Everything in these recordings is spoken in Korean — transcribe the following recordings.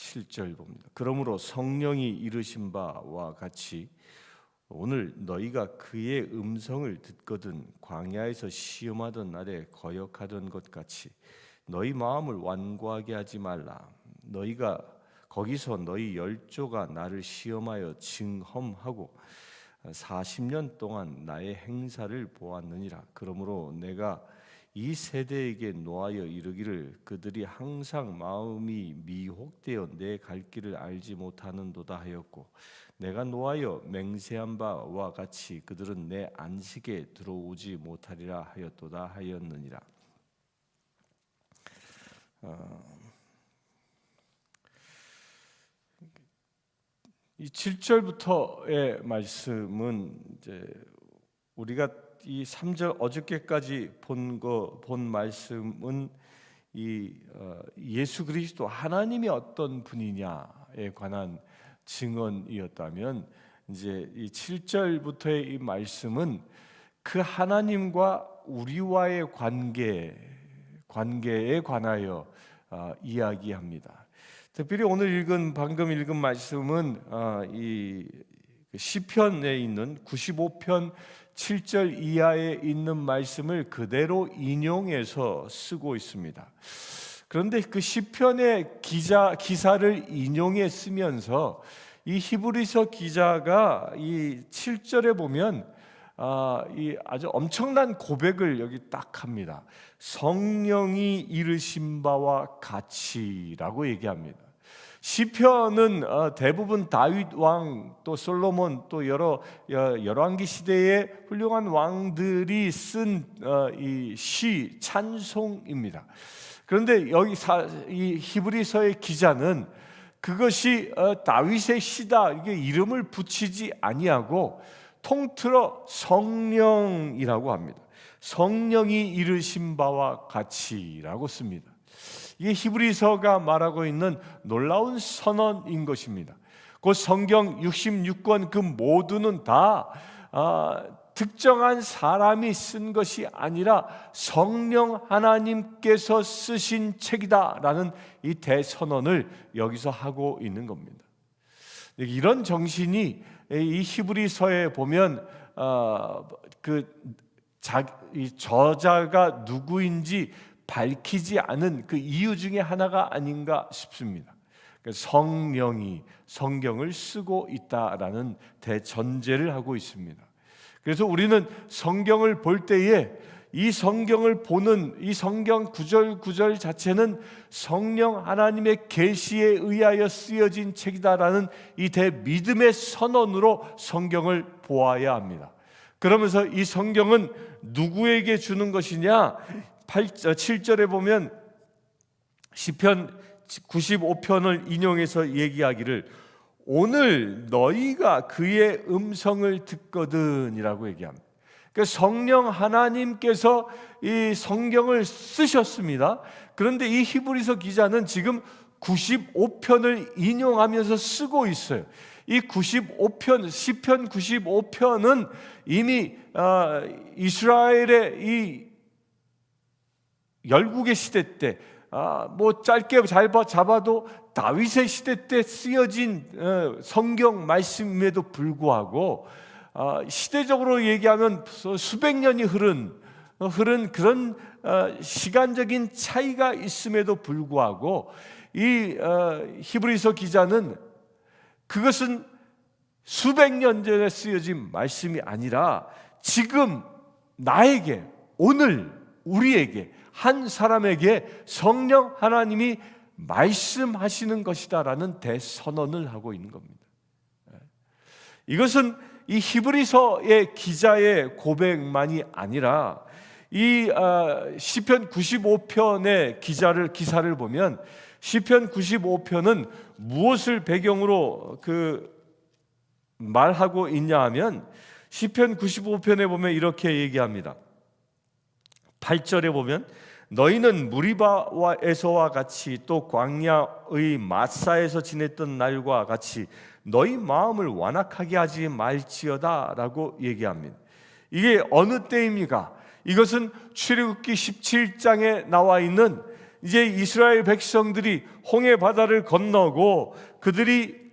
7절 봅니다. 그러므로 성령이 이르신 바와 같이 오늘 너희가 그의 음성을 듣거든 광야에서 시험하던 날에 거역하던 것 같이 너희 마음을 완고하게 하지 말라. 너희가 거기서 너희 열조가 나를 시험하여 증험하고 40년 동안 나의 행사를 보았느니라. 그러므로 내가 이 세대에게 노하여 이르기를 그들이 항상 마음이 미혹되어 내 갈 길을 알지 못하는도다 하였고 내가 노하여 맹세한 바와 같이 그들은 내 안식에 들어오지 못하리라 하였도다 하였느니라. 이 7절부터의 말씀은 이제 우리가 이 3절 어저께까지 본 말씀은 이 예수 그리스도 하나님이 어떤 분이냐에 관한 증언이었다면 이제 이 7절부터의 이 말씀은 그 하나님과 우리와의 관계에 관하여 이야기합니다. 특별히 오늘 방금 읽은 말씀은 이 시편에 있는 95편 7절 이하에 있는 말씀을 그대로 인용해서 쓰고 있습니다. 그런데 그 시편의 기사를 인용해 쓰면서 이 히브리서 기자가 이 7절에 보면 이 아주 엄청난 고백을 여기 딱 합니다. 성령이 이르신 바와 같이라고 얘기합니다. 시편은 대부분 다윗 왕 또 솔로몬 또 여러 열왕기 시대의 훌륭한 왕들이 쓴 이 시 찬송입니다. 그런데 여기 이 히브리서의 기자는 그것이 다윗의 시다 이게 이름을 붙이지 아니하고 통틀어 성령이라고 합니다. 성령이 이르신 바와 같이라고 씁니다. 이게 히브리서가 말하고 있는 놀라운 선언인 것입니다. 그 성경 66권 그 모두는 다 특정한 사람이 쓴 것이 아니라 성령 하나님께서 쓰신 책이다라는 이 대선언을 여기서 하고 있는 겁니다. 이런 정신이 이 히브리서에 보면 이 저자가 누구인지 밝히지 않은 그 이유 중에 하나가 아닌가 싶습니다. 성령이 성경을 쓰고 있다라는 대전제를 하고 있습니다. 그래서 우리는 성경을 볼 때에 이 성경을 보는 이 성경 구절 구절 자체는 성령 하나님의 계시에 의하여 쓰여진 책이다라는 이 대믿음의 선언으로 성경을 보아야 합니다. 그러면서 이 성경은 누구에게 주는 것이냐? 7절에 보면 시편 95편을 인용해서 얘기하기를 오늘 너희가 그의 음성을 듣거든이라고 얘기합니다. 그러니까 성령 하나님께서 이 성경을 쓰셨습니다. 그런데 이 히브리서 기자는 지금 95편을 인용하면서 쓰고 있어요. 이 95편 시편 95편은 이미 이스라엘의 이 열국의 시대 때 뭐 짧게 잡아도 다윗의 시대 때 쓰여진 성경 말씀임에도 불구하고 시대적으로 얘기하면 수백 년이 흐른 그런 시간적인 차이가 있음에도 불구하고 이 히브리서 기자는 그것은 수백 년 전에 쓰여진 말씀이 아니라 지금 나에게 오늘 우리에게 한 사람에게 성령 하나님이 말씀하시는 것이다라는 대선언을 하고 있는 겁니다. 이것은 이 히브리서의 기자의 고백만이 아니라 이 시편 95편의 기사를 보면 시편 95편은 무엇을 배경으로 말하고 있냐 하면 시편 95편에 보면 이렇게 얘기합니다. 8절에 보면 너희는 무리바에서와 같이 또 광야의 마사에서 지냈던 날과 같이 너희 마음을 완악하게 하지 말지어다 라고 얘기합니다. 이게 어느 때입니까? 이것은 출애굽기 17장에 나와 있는 이제 이스라엘 백성들이 홍해 바다를 건너고 그들이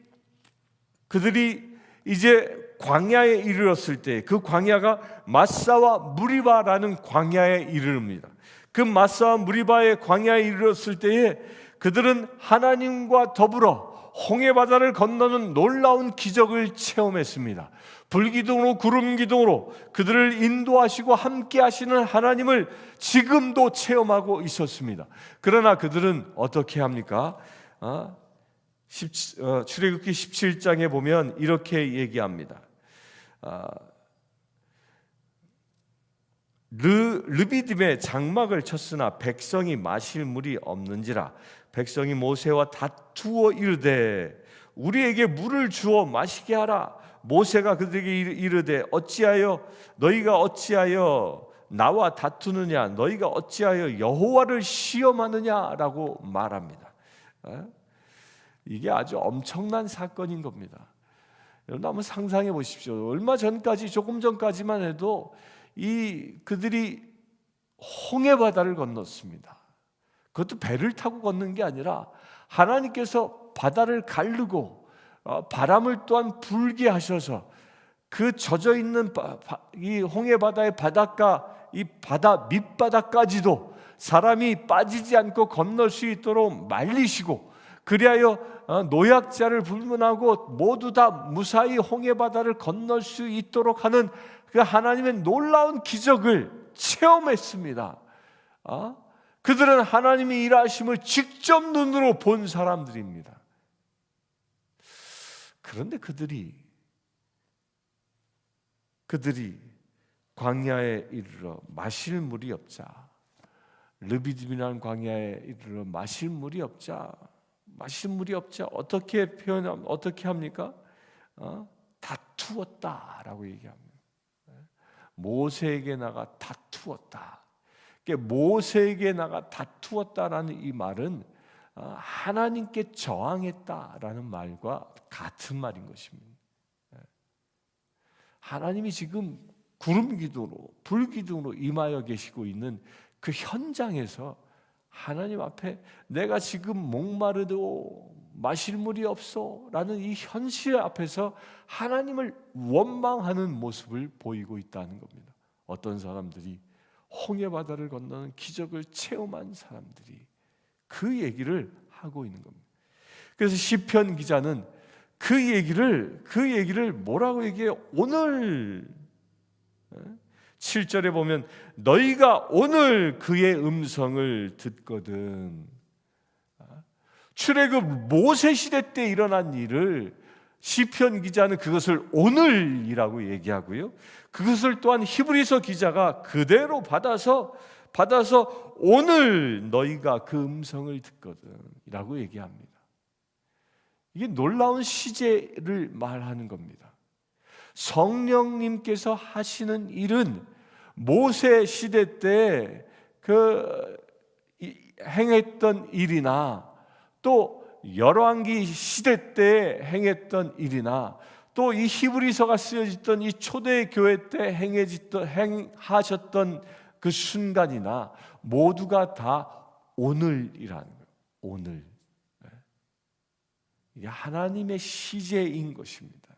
이제 광야에 이르렀을 때, 그 광야가 마사와 무리바라는 광야에 이르릅니다. 그 마사와 무리바의 광야에 이르렀을 때에 그들은 하나님과 더불어 홍해 바다를 건너는 놀라운 기적을 체험했습니다. 불기둥으로 구름기둥으로 그들을 인도하시고 함께 하시는 하나님을 지금도 체험하고 있었습니다. 그러나 그들은 어떻게 합니까? 출애굽기 17장에 보면 이렇게 얘기합니다. 르비딤에 장막을 쳤으나 백성이 마실 물이 없는지라. 백성이 모세와 다투어 이르되 우리에게 물을 주어 마시게 하라. 모세가 그들에게 이르되 너희가 어찌하여 나와 다투느냐? 너희가 어찌하여 여호와를 시험하느냐라고 말합니다. 이게 아주 엄청난 사건인 겁니다. 여러분 한번 상상해 보십시오. 얼마 전까지, 조금 전까지만 해도 그들이 홍해 바다를 건넜습니다. 그것도 배를 타고 건넌 게 아니라 하나님께서 바다를 가르고 바람을 또한 불게 하셔서 그 젖어 있는 이 홍해 바다의 바닷가, 이 바다 밑바닥까지도 사람이 빠지지 않고 건널 수 있도록 말리시고, 그리하여 노약자를 불문하고 모두 다 무사히 홍해 바다를 건널 수 있도록 하는 그 하나님의 놀라운 기적을 체험했습니다. 그들은 하나님의 일하심을 직접 눈으로 본 사람들입니다. 그런데 그들이 광야에 이르러 마실 물이 없자, 르비딤이라는 광야에 이르러 마실 물이 없자 어떻게 합니까? 다투었다라고 얘기합니다. 모세에게 나가 다투었다. 모세에게 나가 다투었다라는 이 말은 하나님께 저항했다라는 말과 같은 말인 것입니다. 하나님이 지금 구름기둥으로, 불기둥으로 임하여 계시고 있는 그 현장에서 하나님 앞에 내가 지금 목마르도 마실 물이 없어 라는 이 현실 앞에서 하나님을 원망하는 모습을 보이고 있다는 겁니다. 어떤 사람들이 홍해 바다를 건너는 기적을 체험한 사람들이 그 얘기를 하고 있는 겁니다. 그래서 시편 기자는 그 얘기를 뭐라고 얘기해요? 오늘 7절에 보면 너희가 오늘 그의 음성을 듣거든. 출애굽 모세 시대 때 일어난 일을 시편 기자는 그것을 오늘이라고 얘기하고요, 그것을 또한 히브리서 기자가 그대로 받아서 오늘 너희가 그 음성을 듣거든 이라고 얘기합니다. 이게 놀라운 시제를 말하는 겁니다. 성령님께서 하시는 일은 모세 시대 때 행했던 일이나, 또 열왕기 시대 때 행했던 일이나, 또 이 히브리서가 쓰여졌던 이 초대 교회 때 행하셨던 그 순간이나 모두가 다 오늘이라는 거예요. 오늘. 이게 하나님의 시제인 것입니다.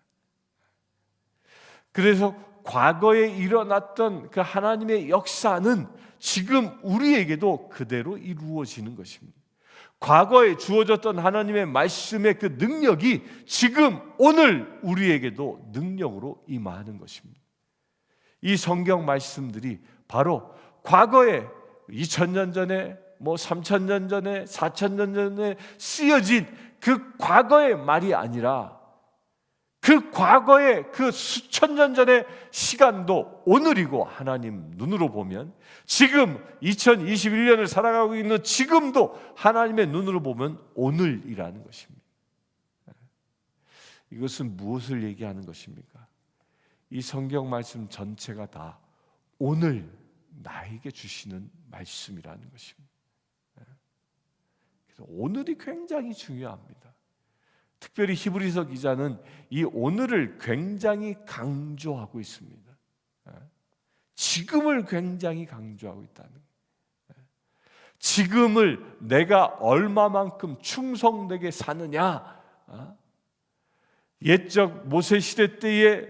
그래서 과거에 일어났던 그 하나님의 역사는 지금 우리에게도 그대로 이루어지는 것입니다. 과거에 주어졌던 하나님의 말씀의 그 능력이 지금 오늘 우리에게도 능력으로 임하는 것입니다. 이 성경 말씀들이 바로 과거에 2000년 전에 3000년 전에 4000년 전에 쓰여진 그 과거의 말이 아니라 그 과거의 그 수천 년 전의 시간도 오늘이고, 하나님 눈으로 보면 지금 2021년을 살아가고 있는 지금도 하나님의 눈으로 보면 오늘이라는 것입니다. 이것은 무엇을 얘기하는 것입니까? 이 성경 말씀 전체가 다 오늘 나에게 주시는 말씀이라는 것입니다. 그래서 오늘이 굉장히 중요합니다. 특별히 히브리서 기자는 이 오늘을 굉장히 강조하고 있습니다. 지금을 굉장히 강조하고 있다는 거예요. 지금을 내가 얼마만큼 충성되게 사느냐. 옛적 모세 시대 때에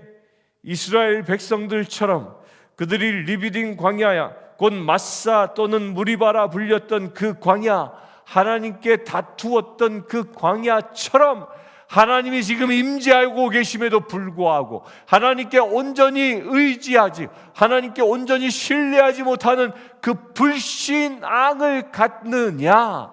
이스라엘 백성들처럼 그들이 리비딘 광야야, 곧 마사 또는 무리바라 불렸던 그 광야, 하나님께 다투었던 그 광야처럼 하나님이 지금 임재하고 계심에도 불구하고 하나님께 온전히 의지하지, 하나님께 온전히 신뢰하지 못하는 그 불신앙을 갖느냐,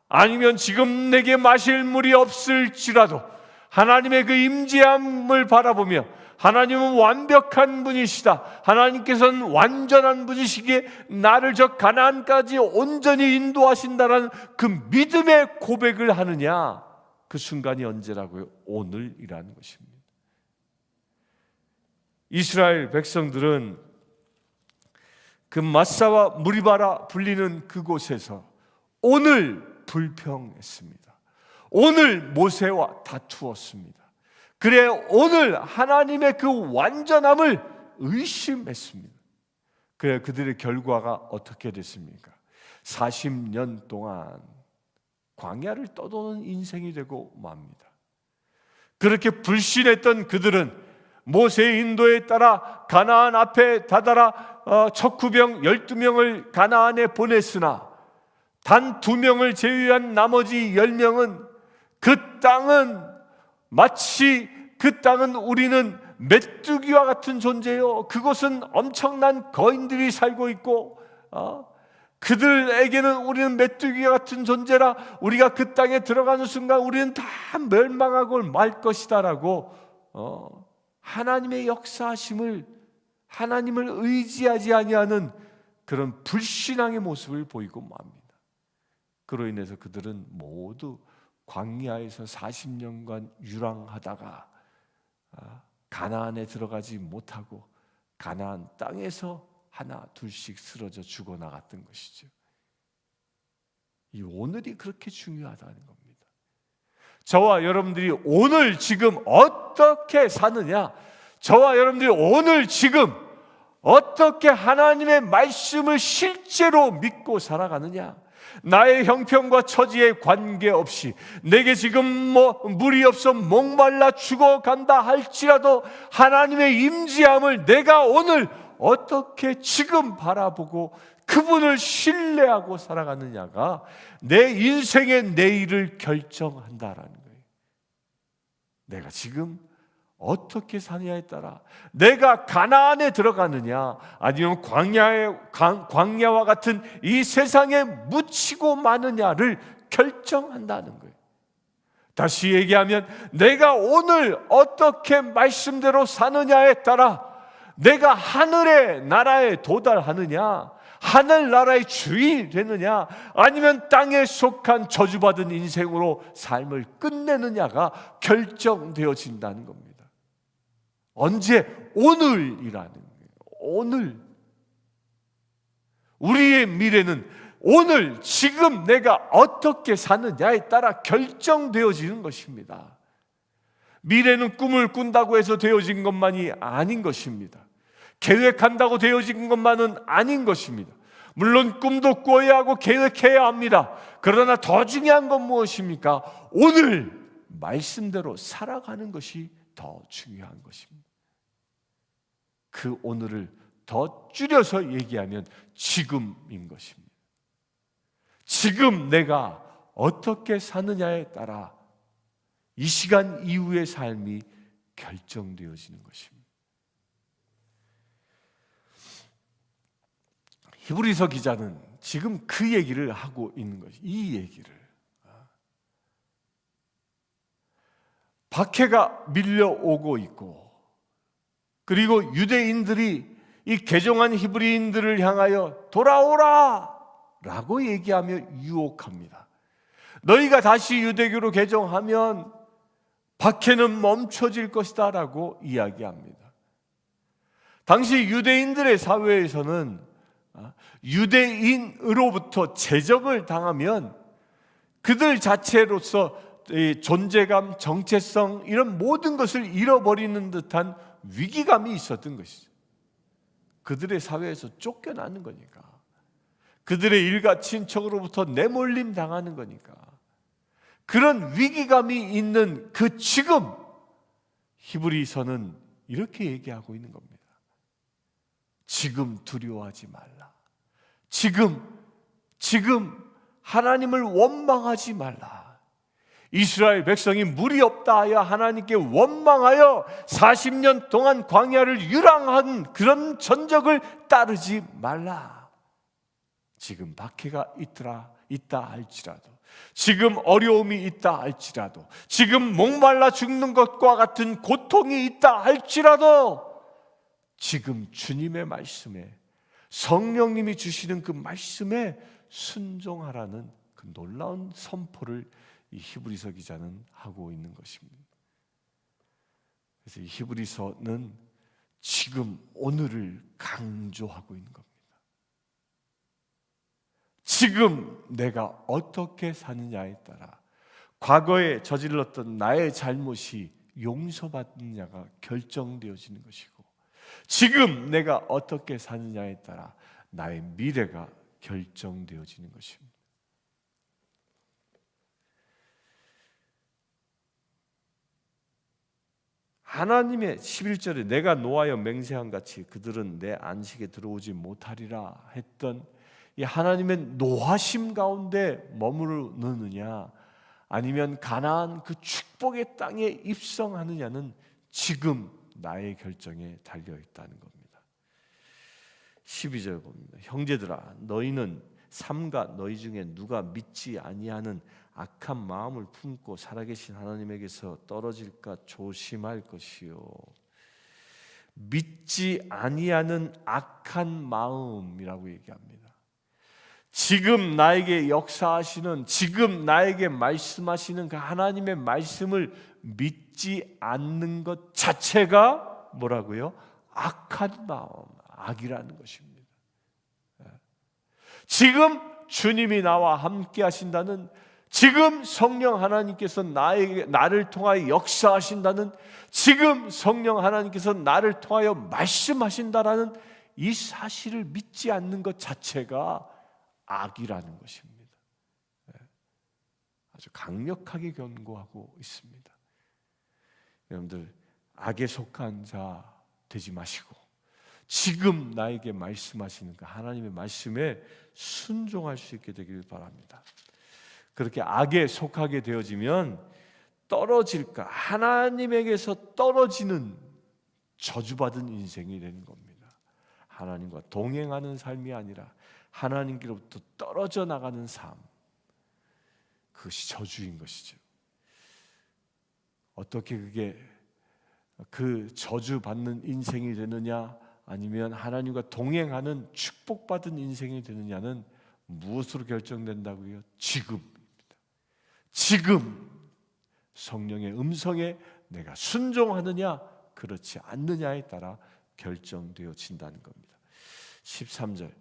아니면 지금 내게 마실 물이 없을지라도 하나님의 그 임재함을 바라보며 하나님은 완벽한 분이시다, 하나님께서는 완전한 분이시기에 나를 저 가나안까지 온전히 인도하신다라는 그 믿음의 고백을 하느냐, 그 순간이 언제라고요? 오늘이라는 것입니다. 이스라엘 백성들은 그 마사와 무리바라 불리는 그곳에서 오늘 불평했습니다. 오늘 모세와 다투었습니다. 그래 오늘 하나님의 그 완전함을 의심했습니다. 그래 그들의 결과가 어떻게 됐습니까? 40년 동안 광야를 떠도는 인생이 되고 맙니다. 그렇게 불신했던 그들은 모세의 인도에 따라 가나안 앞에 다다라 척후병 12명을 가나안에 보냈으나 단 2명을 제외한 나머지 10명은 그 땅은 마치 그 땅은 우리는 메뚜기와 같은 존재요, 그곳은 엄청난 거인들이 살고 있고 그들에게는 우리는 메뚜기와 같은 존재라 우리가 그 땅에 들어가는 순간 우리는 다 멸망하고 말 것이다 라고 하나님의 역사하심을, 하나님을 의지하지 아니하는 그런 불신앙의 모습을 보이고 맙니다. 그로 인해서 그들은 모두 광야에서 40년간 유랑하다가 가나안에 들어가지 못하고 가나안 땅에서 하나 둘씩 쓰러져 죽어나갔던 것이죠. 이 오늘이 그렇게 중요하다는 겁니다. 저와 여러분들이 오늘 지금 어떻게 사느냐, 저와 여러분들이 오늘 지금 어떻게 하나님의 말씀을 실제로 믿고 살아가느냐, 나의 형편과 처지에 관계없이 내게 지금 물이 없어 목말라 죽어간다 할지라도 하나님의 임재함을 내가 오늘 어떻게 지금 바라보고 그분을 신뢰하고 살아가느냐가 내 인생의 내일을 결정한다라는 거예요. 내가 지금 어떻게 사느냐에 따라 내가 가나안에 들어가느냐 아니면 광야와 같은 이 세상에 묻히고 마느냐를 결정한다는 거예요. 다시 얘기하면 내가 오늘 어떻게 말씀대로 사느냐에 따라 내가 하늘의 나라에 도달하느냐, 하늘나라의 주인이 되느냐, 아니면 땅에 속한 저주받은 인생으로 삶을 끝내느냐가 결정되어진다는 겁니다. 언제? 오늘이라는 거예요. 오늘. 우리의 미래는 오늘 지금 내가 어떻게 사느냐에 따라 결정되어지는 것입니다. 미래는 꿈을 꾼다고 해서 되어진 것만이 아닌 것입니다. 계획한다고 되어진 것만은 아닌 것입니다. 물론 꿈도 꿔야 하고 계획해야 합니다. 그러나 더 중요한 건 무엇입니까? 오늘 말씀대로 살아가는 것이 더 중요한 것입니다. 그 오늘을 더 줄여서 얘기하면 지금인 것입니다. 지금 내가 어떻게 사느냐에 따라 이 시간 이후의 삶이 결정되어지는 것입니다. 히브리서 기자는 지금 그 얘기를 하고 있는 것이, 이 얘기를. 박해가 밀려오고 있고, 그리고 유대인들이 이 개종한 히브리인들을 향하여 돌아오라 라고 얘기하며 유혹합니다. 너희가 다시 유대교로 개종하면 박해는 멈춰질 것이다 라고 이야기합니다. 당시 유대인들의 사회에서는 유대인으로부터 제적을 당하면 그들 자체로서 존재감, 정체성 이런 모든 것을 잃어버리는 듯한 위기감이 있었던 것이죠. 그들의 사회에서 쫓겨나는 거니까. 그들의 일가 친척으로부터 내몰림 당하는 거니까. 그런 위기감이 있는 그 지금 히브리서는 이렇게 얘기하고 있는 겁니다. 지금 두려워하지 말라. 지금 하나님을 원망하지 말라. 이스라엘 백성이 물이 없다 하여 하나님께 원망하여 40년 동안 광야를 유랑한 그런 전적을 따르지 말라. 지금 박해가 있다 할지라도, 지금 어려움이 있다 할지라도, 지금 목말라 죽는 것과 같은 고통이 있다 할지라도, 지금 주님의 말씀에, 성령님이 주시는 그 말씀에 순종하라는 그 놀라운 선포를 이 히브리서 기자는 하고 있는 것입니다. 그래서 이 히브리서는 지금 오늘을 강조하고 있는 겁니다. 지금 내가 어떻게 사느냐에 따라 과거에 저질렀던 나의 잘못이 용서받느냐가 결정되어지는 것이고, 지금 내가 어떻게 사느냐에 따라 나의 미래가 결정되어지는 것입니다. 하나님의 11절에 내가 노하여 맹세한 같이 그들은 내 안식에 들어오지 못하리라 했던 이 하나님의 노하심 가운데 머무르느냐, 아니면 가나안 그 축복의 땅에 입성하느냐는 지금 나의 결정에 달려 있다는 겁니다. 12절 봅니다. 형제들아, 너희는 삼가 너희 중에 누가 믿지 아니하는 악한 마음을 품고 살아계신 하나님에게서 떨어질까 조심할 것이요. 믿지 아니하는 악한 마음이라고 얘기합니다. 지금 나에게 역사하시는, 지금 나에게 말씀하시는 그 하나님의 말씀을 믿지 않는 것 자체가 뭐라고요? 악한 마음, 악이라는 것입니다. 지금 주님이 나와 함께 하신다는, 지금 성령 하나님께서 나를 통하여 역사하신다는, 지금 성령 하나님께서 나를 통하여 말씀하신다라는 이 사실을 믿지 않는 것 자체가 악이라는 것입니다. 아주 강력하게 경고하고 있습니다. 여러분들, 악에 속한 자 되지 마시고 지금 나에게 말씀하시는 그 하나님의 말씀에 순종할 수 있게 되길 바랍니다. 그렇게 악에 속하게 되어지면 떨어질까, 하나님에게서 떨어지는 저주받은 인생이 되는 겁니다. 하나님과 동행하는 삶이 아니라 하나님께로부터 떨어져 나가는 삶, 그것이 저주인 것이죠. 어떻게 그게 그 저주받는 인생이 되느냐, 아니면 하나님과 동행하는 축복받은 인생이 되느냐는 무엇으로 결정된다고요? 지금입니다. 지금 성령의 음성에 내가 순종하느냐 그렇지 않느냐에 따라 결정되어진다는 겁니다. 13절,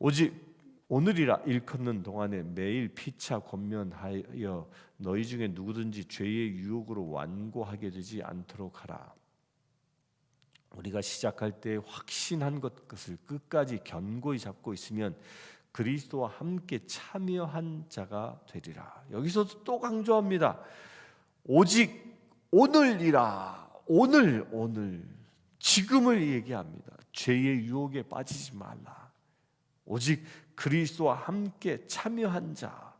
오직 오늘이라 일컫는 동안에 매일 피차 권면하여 너희 중에 누구든지 죄의 유혹으로 완고하게 되지 않도록 하라. 우리가 시작할 때 확신한 것을 끝까지 견고히 잡고 있으면 그리스도와 함께 참여한 자가 되리라. 여기서도 또 강조합니다. 오직 오늘이라. 오늘 지금을 얘기합니다. 죄의 유혹에 빠지지 말라. 오직 그리스도와 함께 참여한 자,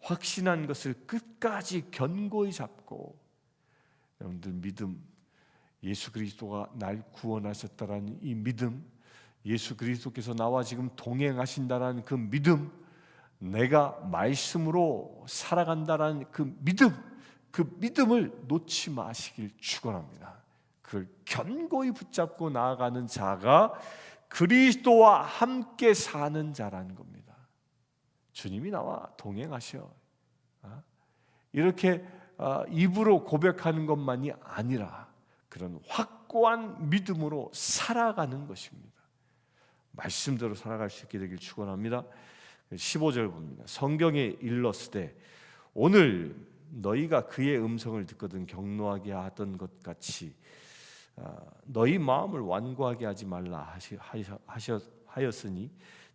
확신한 것을 끝까지 견고히 잡고, 여러분들 믿음, 예수 그리스도가 날 구원하셨다라는 이 믿음, 예수 그리스도께서 나와 지금 동행하신다라는 그 믿음, 내가 말씀으로 살아간다라는 그 믿음, 그 믿음을 놓지 마시길 축원합니다. 그걸 견고히 붙잡고 나아가는 자가 그리스도와 함께 사는 자라는 겁니다. 주님이 나와 동행하셔. 이렇게 입으로 고백하는 것만이 아니라 그런 확고한 믿음으로 살아가는 것입니다. 말씀대로 살아갈 수 있게 되길 축원합니다. 15절 봅니다. 성경에 일렀으되 오늘 너희가 그의 음성을 듣거든 경노하게 하던 것 같이 너희 마음을 완고하게 하지 말라 하였으니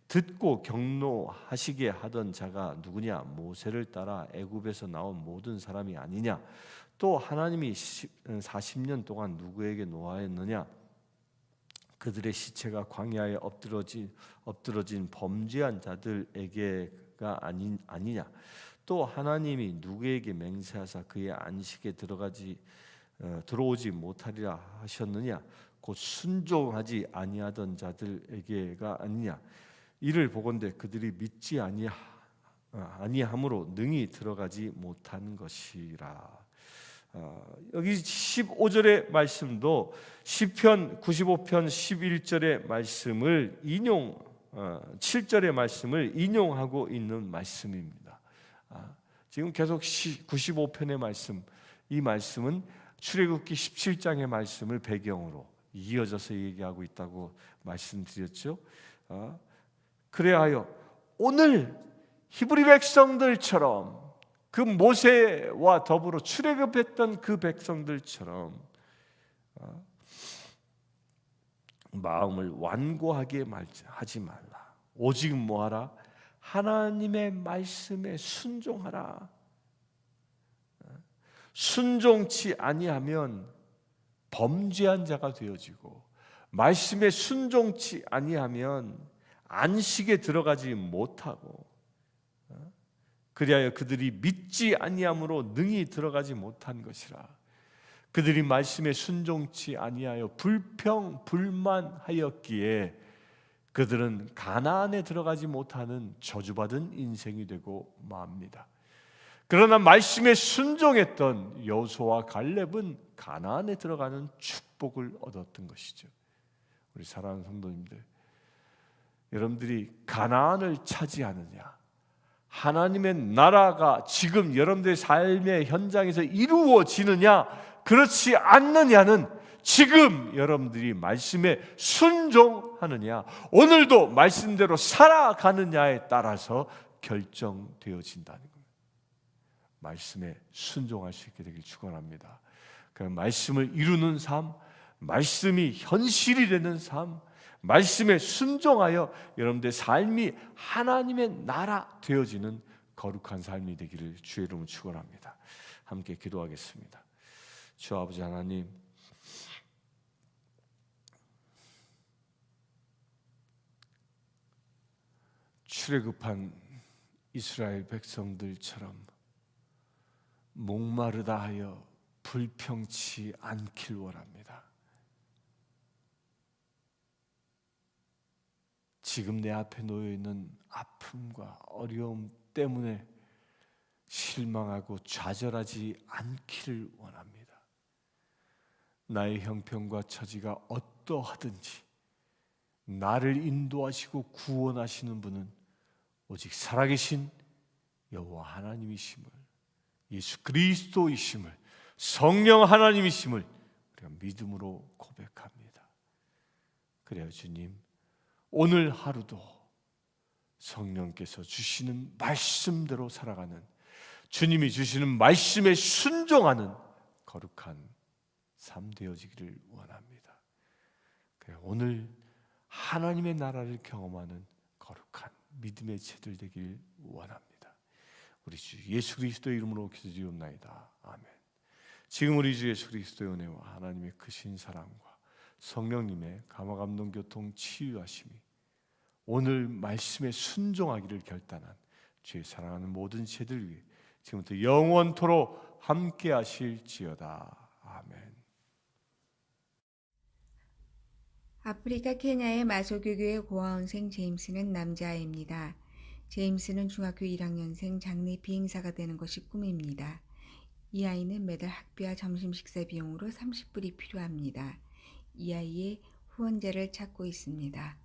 듣고 경노하시게 하던 자가 누구냐? 모세를 따라 애굽에서 나온 모든 사람이 아니냐? 또 하나님이 40년 동안 누구에게 노하였느냐? 그들의 시체가 광야에 엎드러진 범죄한 자들에게가 아니냐? 또 하나님이 누구에게 맹세하사 그의 안식에 들어오지 못하리라 하셨느냐? 곧 순종하지 아니하던 자들에게가 아니냐? 이를 보건대 그들이 믿지 아니함으로 능히 들어가지 못한 것이라. 여기 15절의 말씀도 시편 95편 11절의 말씀을 7절의 말씀을 인용하고 있는 말씀입니다. 지금 계속 95편의 말씀, 이 말씀은 출애굽기 17장의 말씀을 배경으로 이어져서 얘기하고 있다고 말씀드렸죠. 그래하여 오늘 히브리 백성들처럼 그 모세와 더불어 출애굽했던 그 백성들처럼 마음을 완고하게 하지 말라. 오직 뭐하라? 하나님의 말씀에 순종하라. 순종치 아니하면 범죄한 자가 되어지고, 말씀에 순종치 아니하면 안식에 들어가지 못하고, 그리하여 그들이 믿지 아니함으로 능히 들어가지 못한 것이라. 그들이 말씀에 순종치 아니하여 불평불만하였기에 그들은 가나안에 들어가지 못하는 저주받은 인생이 되고 맙니다. 그러나 말씀에 순종했던 여호수아와 갈렙은 가나안에 들어가는 축복을 얻었던 것이죠. 우리 사랑하는 성도님들, 여러분들이 가나안을 차지하느냐, 하나님의 나라가 지금 여러분들의 삶의 현장에서 이루어지느냐, 그렇지 않느냐는 지금 여러분들이 말씀에 순종하느냐, 오늘도 말씀대로 살아가느냐에 따라서 결정되어진다는 겁니다. 말씀에 순종할 수 있게 되길 축원합니다. 그 말씀을 이루는 삶, 말씀이 현실이 되는 삶, 말씀에 순종하여 여러분들의 삶이 하나님의 나라 되어지는 거룩한 삶이 되기를 주의 이름으로 축원합니다. 함께 기도하겠습니다. 주 아버지 하나님, 출애굽한 이스라엘 백성들처럼 목마르다 하여 불평치 않길 원합니다. 지금 내 앞에 놓여 있는 아픔과 어려움 때문에 실망하고 좌절하지 않기를 원합니다. 나의 형편과 처지가 어떠하든지 나를 인도하시고 구원하시는 분은 오직 살아계신 여호와 하나님이심을, 예수 그리스도이심을, 성령 하나님이심을 우리가 믿음으로 고백합니다. 그래요 주님, 오늘 하루도 성령께서 주시는 말씀대로 살아가는, 주님이 주시는 말씀에 순종하는 거룩한 삶 되어지기를 원합니다. 그래요, 오늘 하나님의 나라를 경험하는 거룩한 믿음의 채들 되길 원합니다. 우리 주 예수 그리스도의 이름으로 기도드리옵나이다. 아멘. 지금 우리 주 예수 그리스도의 은혜와 하나님의 크신 사랑과 성령님의 감화감동 교통 치유하심이 오늘 말씀에 순종하기를 결단한 주의 사랑하는 모든 죄들 위해 지금부터 영원토록 함께 하실지어다. 아멘. 아프리카 케냐의 마소교교의 고아원생 제임스는 남자아이입니다. 제임스는 중학교 1학년생 장래 비행사가 되는 것이 꿈입니다. 이 아이는 매달 학비와 점심 식사 비용으로 30불이 필요합니다. 이 아이의 후원자를 찾고 있습니다.